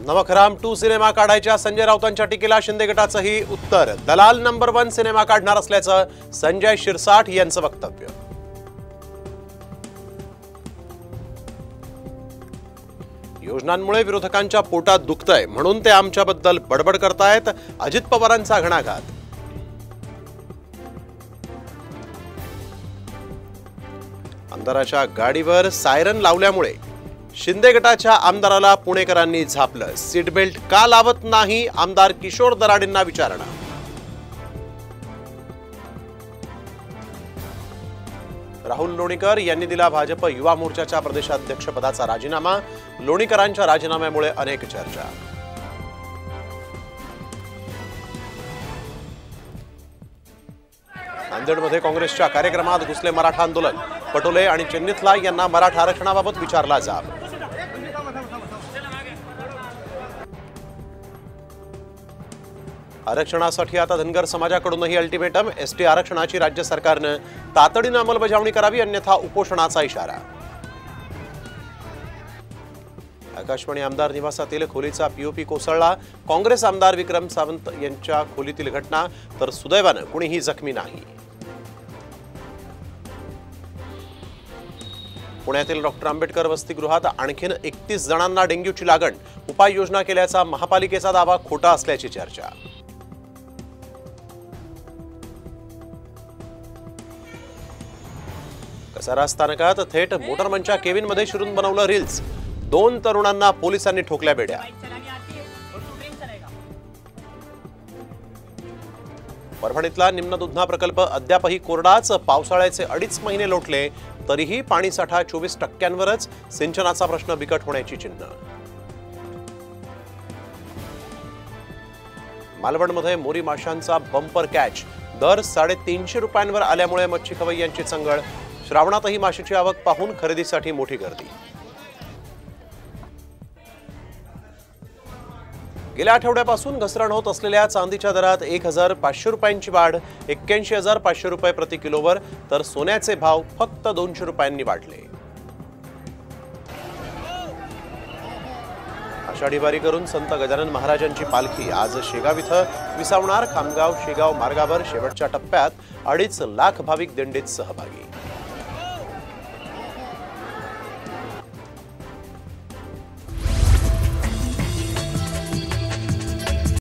नवखराम 2 cinema काढायच्या संजय राऊतांच्या टीकेला शिंदे गटाचंही उत्तर। दलाल नंबर 1 सिनेमा काढणार असल्याचं संजय शिरसाठ यांचं वक्तव्य। योजनांमुळे विरोधकांच्या पोटात दुखतंय म्हणून ते आमच्याबद्दल बडबड करतायत, अजित पवारांचा घणाघात। आमदाराच्या गाडीवर सायरन लावल्यामुळे शिंदे गटाच्या आमदाराला पुणेकरांनी झापलं। सीट बेल्ट का लावत नाही आमदार किशोर दराडेंना विचारणा। राहुल लोणीकर यांनी दिला भाजप युवा मोर्चाच्या प्रदेशाध्यक्षपदाचा राजीनामा। लोणीकरांच्या राजीनाम्यामुळे अनेक चर्चा। नांदेडमध्ये काँग्रेसच्या कार्यक्रमात घुसले मराठा आंदोलन। पटोले आणि चेन्नीथला यांना मराठा आरक्षणाबाबत विचारला जाब। आरक्षणासाठी आता धनगर समाजाकडूनही अल्टिमेटम। एसटी आरक्षणाची राज्य सरकारने तातडीने अंमलबजावणी करावी अन्यथा उपोषणाचा इशारा। आकाशवाणी आमदार निवासातील खोलीचा पीओपी कोसळला। काँग्रेस आमदार विक्रम सावंत यांच्या खोलीतील घटना, तर सुदैवाने कुणीही जखमी नाही। पुण्यातील डॉक्टर आंबेडकर वसतिगृहात आणखीन 31 जणांना डेंग्यूची लागण। उपाययोजना केल्याचा महापालिकेचा दावा खोटा असल्याची चर्चा। कसारा स्थानकात थेट मोटरमनच्या केबिनमध्ये शिरून बनवलं रील्स। 2 तरुणांना पोलिसांनी ठोकल्या बेड्या। परभणीतला निम्न दुधना प्रकल्प अद्यापही कोरडाच। पावसाळ्याचे 2.5 महिने लोटले तरीही पाणीसाठा 24%वरच। सिंचनाचा प्रश्न बिकट होण्याची चिन्ह। मालवणमध्ये मोरी माशांचा बंपर कॅच। दर 350 रुपयांवर आल्यामुळे मच्छी खवय्यांची चंगळ। श्रावणातही माशाची आवक पाहून खरेदीसाठी मोठी गर्दी। गेल्या आठवड्यापासून घसरण होत असलेल्या चांदीच्या दरात 1500 रुपयांची वाढ। 81,500 रुपये प्रति किलोवर, तर सोन्याचे भाव फक्त 200 रुपयांनी वाढले। आषाढी वारी करून संत गजानन महाराजांची पालखी आज शेगाव इथं विसावणार। खामगाव शेगाव मार्गावर शेवटच्या टप्प्यात 2.5 लाख भाविक दिंडीत सहभागी।